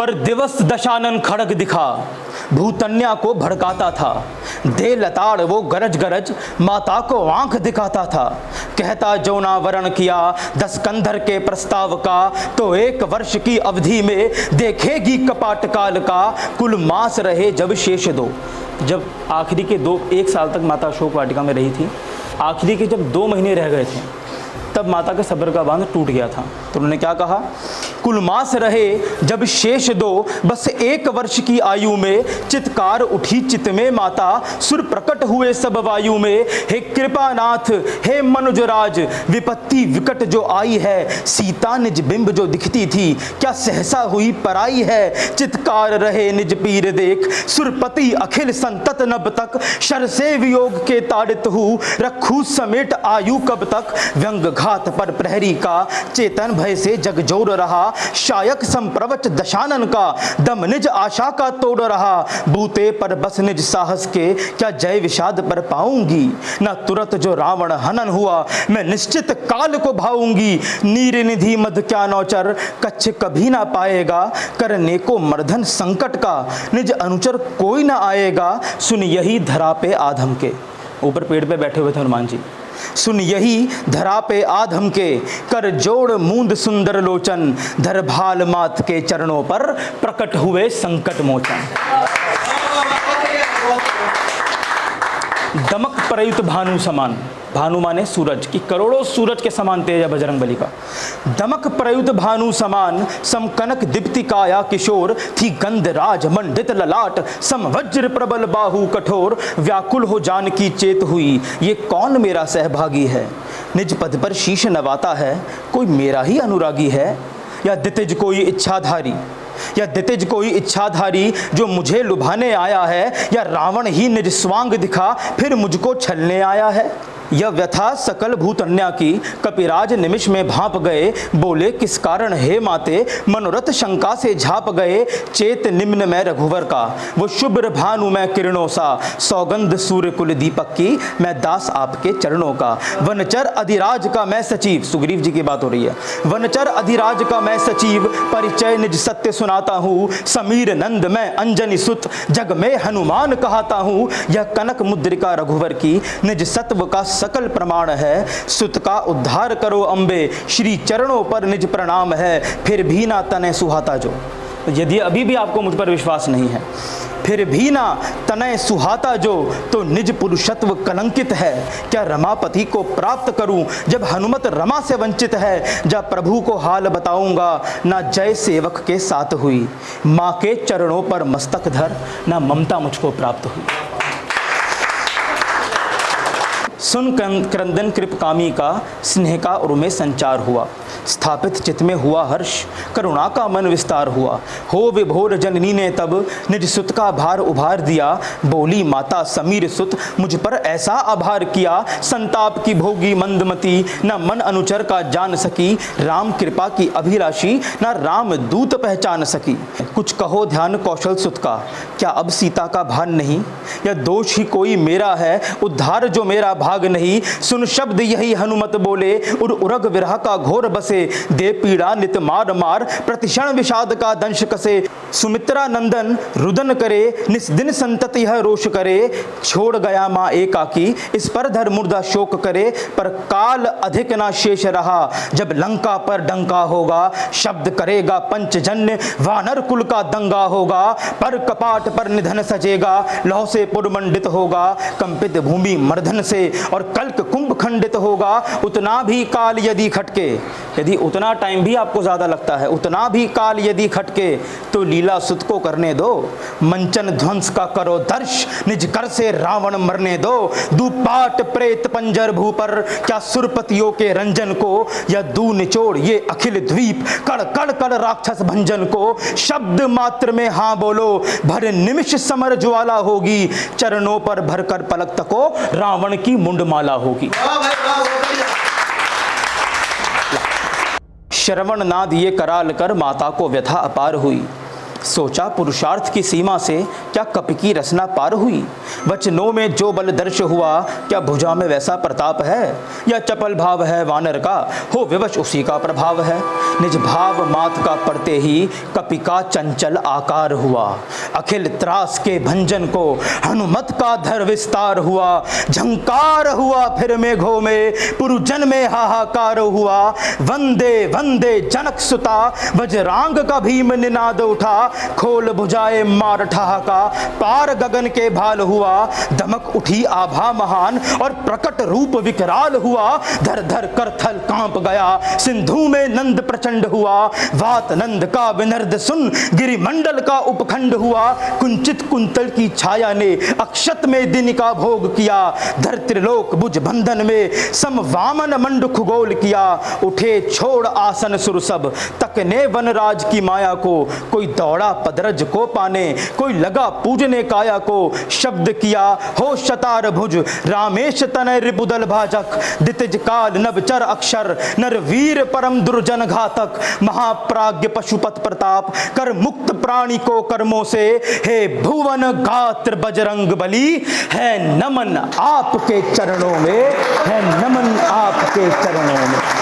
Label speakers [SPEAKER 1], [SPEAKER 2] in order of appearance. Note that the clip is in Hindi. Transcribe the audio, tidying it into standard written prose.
[SPEAKER 1] पर दिवस दशानन खड़ग दिखा, भूतन्या को भड़काता था। दे लताड़ वो गरज गरज, माता को आंख दिखाता था। कहता जो ना वरण किया 10 कंधर के प्रस्ताव का, तो 1 वर्ष की अवधि में देखेगी कपाट काल का। कुल मास रहे जब शेष 2, जब आखिरी के 1 साल तक माता अशोक वाटिका में रही थी, आखिरी के जब 2 महीने रह गए थे तब माता के सब्र का बांध टूट गया था। तो उन्होंने क्या कहा, कुल मास रहे जब शेष 2, बस 1 वर्ष की आयु में चित्कार उठी चित में माता। सुर प्रकट हुए सब वायु में, हे कृपानाथ हे मनुजराज। विपत्ति विकट जो आई है, सीता निज बिंब जो दिखती थी, क्या सहसा हुई पराई है। चित्कार रहे निज पीर देख, सुरपति अखिल संतत नब तक। शर से वियोग के ताड़ित हूँ, रखू समेट आयु कब तक। व्यंग घात पर प्रहरी का, चेतन भय से जगजोर रहा। शायक संप्रवच दशानन का, दम निज आशा का तोड़ रहा। बूते पर बस निज साहस के, क्या जय विषाद पर पाऊंगी। न तुरत जो रावण हनन हुआ, मैं निश्चित काल को भाऊंगी। नीर निधि मध क्या नौचर, कच्छ कभी ना पाएगा। करने को मर्दन संकट का, निज अनुचर कोई ना आएगा। सुन यही धरा पे आधम के, ऊपर पेड़ पे बैठे हुए थे हनुमान जी। सुन यही धरा पे आधम के, कर जोड़ मूंद सुंदर लोचन। धर भाल मात के चरणों पर, प्रकट हुए संकट मोचन। दमक प्रयुत भानु समान, भानु माने सूरज, की करोड़ों सूरज के समान तेज है बजरंग बली का। दमक प्रयुत भानु समान, सम कनक दीप्ति काया किशोर। थी गंध राज मंडित ललाट, सम वज्र प्रबल बाहु कठोर। व्याकुल हो जान की चेत हुई, ये कौन मेरा सहभागी है। निज पद पर शीश नवाता है, कोई मेरा ही अनुरागी है। या दितिज कोई इच्छाधारी, या दितिज कोई इच्छाधारी, जो मुझे लुभाने आया है। या रावण ही निज स्वांग दिखा, फिर मुझको छलने आया है। यह व्यथा सकल भूतन्या की, कपिराज निमिष में भांप गए। बोले किस कारण हे माते, मनोरथ शंका से झाप गए। चेत निम्न में रघुवर का, वो शुभ्र भानु में किरणों सा। सौगंध सूर्य कुल दीपक की, मैं दास आपके चरणों का। वनचर अधिराज का मैं सचिव, सुग्रीव जी की बात हो रही है। वनचर अधिराज का मैं सचिव, परिचय निज सत्य सुनाता हूँ। समीर नंद मैं अंजनी सुत, जग में हनुमान कहाता हूँ। यह कनक मुद्रिका रघुवर की, निज सत्व का सकल प्रमाण है। सुत का उद्धार करो अम्बे, श्री चरणों पर निज प्रणाम है। फिर भी ना तने सुहाता जो, यदि अभी भी आपको मुझ पर विश्वास नहीं है, फिर भी ना तनय सुहाता जो, तो निज पुरुषत्व कलंकित है। क्या रमापति को प्राप्त करूं, जब हनुमत रमा से वंचित है। जब प्रभु को हाल बताऊंगा, ना जय सेवक के साथ हुई। माँ के चरणों पर मस्तक धर, ना ममता मुझको प्राप्त हुई। सुन क्रंदन कृपकामी का, स्नेह का उर में संचार हुआ। स्थापित चित्त में हुआ हर्ष, करुणा का मन विस्तार हुआ। हो विभोर जननी ने तब, निज सुत का भार उभार दिया। बोली माता समीर सुत, मुझ पर ऐसा आभार किया। संताप की भोगी मंदमती, न मन अनुचर का जान सकी। राम कृपा की अभिलाषी, न राम दूत पहचान सकी। कुछ कहो ध्यान कौशल सुत का, क्या अब सीता का भान नहीं। या दोष ही कोई मेरा है, उद्धार जो मेरा भाग नहीं। सुन शब्द यही हनुमत बोले, उरग विरह का घोर बसे। दे पीड़ा नित मार मार, प्रतिक्षण विषाद का दंश कसे। सुमित्रा नंदन रुदन करे, निस्दिन संतत यह रोष करे। छोड़ गया माँ एकाकी, इस पर धर मुर्दा शोक करे। पर काल अधिक ना शेष रहा, जब लंका पर डंका होगा। शब्द करेगा पंचजन्य, वानर कुल का दंगा होगा। पर कपाट पर निधन सजेगा, लौ से पुरमंडित होगा। कंपित भूमि मर्दन से, और कल्क कुंभ खंडित होगा। उतना भी काल यदि खटके, यदि उतना टाइम भी आपको ज्यादा लगता है, उतना भी काल यदि खटके, तो लीला सुत को करने दो। मंचन ध्वंस का करो दर्श, निज कर से रावण मरने दो। दुपाट प्रेत पंजर भू पर, क्या सुरपतियों के रंजन को। या दू निचोड़ ये अखिल द्वीप, कड़ कड़ कड़ राक्षस भंजन को। शब्द मात्र में हाँ बोलो, भर निमिष समर ज्वाला होगी। चरणों पर भरकर पलक तको, रावण की मुंडमाला होगी। श्रवण नाद ये कराल कर, माता को व्यथा अपार हुई। सोचा पुरुषार्थ की सीमा से क्या कपि की रसना पार हुई। वचनों में जो बल दर्श हुआ, क्या भुजा में वैसा प्रताप है। या चपल भाव है वानर का, हो विवश उसी का प्रभाव है। निज भाव मात का पड़ते ही कपि का चंचल आकार हुआ। अखिल त्रास के भंजन को हनुमत का धर विस्तार हुआ। झंकार हुआ फिर मेघों में, पुरुजन में हाहाकार हुआ। वंदे वंदे जनक सुता, वज्रांग का भीम निनाद उठा। खोल भुजाए मार ठहाका, पार गगन के भाल हुआ। दमक उठी आभा महान और प्रकट रूप विकराल हुआ। धर धर कर थल कांप गया, सिंधु में नंद प्रचंड हुआ। वात नंद का विनर्द सुन, गिरिमंडल का उपखंड हुआ। कुंचित कुंतल की छाया ने अक्षत में दिन का भोग किया। धर त्रिलोक भुज बंधन में सम वामन मंड खगोल किया। उठे छोड़ आसन सुर सब, तकने वनराज की माया को। कोई दौड़ा पदरज को पाने, कोई लगा पूजने काया को। शब्द किया हो शतार भुज, रामेश तनय रिपुदल भाजक। दितिज काल नवचर अक्षर, नर वीर परम दुर्जन घातक। महाप्राज्ञ पशुपत प्रताप, कर मुक्त प्राणी को कर्मों से। हे भुवन गात्र बजरंग बली, है नमन आपके चरणों में, है नमन आपके चरणों में।